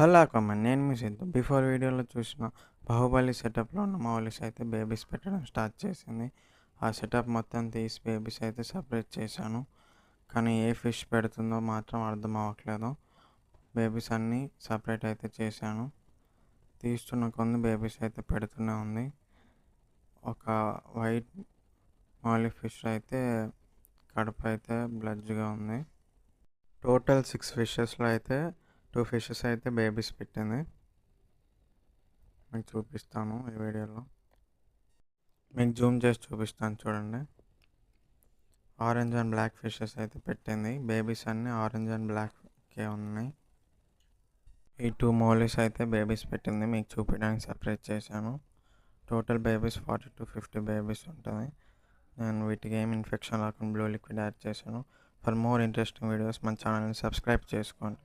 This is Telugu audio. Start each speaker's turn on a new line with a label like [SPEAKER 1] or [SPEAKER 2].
[SPEAKER 1] హలో అక్కమ్మ, నేను మీ సిద్ధు. బిఫోర్ వీడియోలో చూసిన బాహుబలి సెటప్లో ఉన్న మౌలిస్ అయితే బేబీస్ పెట్టడం స్టార్ట్ చేసింది. ఆ సెటప్ మొత్తం తీసి బేబీస్ అయితే సపరేట్ చేశాను. కానీ ఏ ఫిష్ పెడుతుందో మాత్రం అర్థం అవ్వట్లేదు. బేబీస్ అన్నీ సపరేట్ అయితే చేశాను. తీస్తున్న కొన్ని బేబీస్ అయితే పెడుతూనే ఉంది. ఒక వైట్ మౌలి ఫిష్ అయితే కడుపు అయితే బ్లడ్జ్గా ఉంది. టోటల్ 6 ఫిషెస్లో అయితే 2 ఫిషెస్ అయితే బేబీస్ పెట్టింది. మీకు చూపిస్తాను ఈ వీడియోలో. మీకు జూమ్ చేసి చూపిస్తాను చూడండి. ఆరెంజ్ అండ్ బ్లాక్ ఫిషెస్ అయితే పెట్టింది. బేబీస్ అన్నీ ఆరెంజ్ అండ్ బ్లాక్కే ఉన్నాయి. ఈ 2 మౌలీస్ అయితే బేబీస్ పెట్టింది. మీకు చూపించడానికి సపరేట్ చేశాను. టోటల్ బేబీస్ 40 to 50 బేబీస్ ఉంటుంది. నేను వీటికి ఏం ఇన్ఫెక్షన్ రాకుండా బ్లూ లిక్విడ్ యాడ్ చేశాను. ఫర్ మోర్ ఇంట్రెస్టింగ్ వీడియోస్ మన ఛానల్ని సబ్స్క్రైబ్ చేసుకోండి.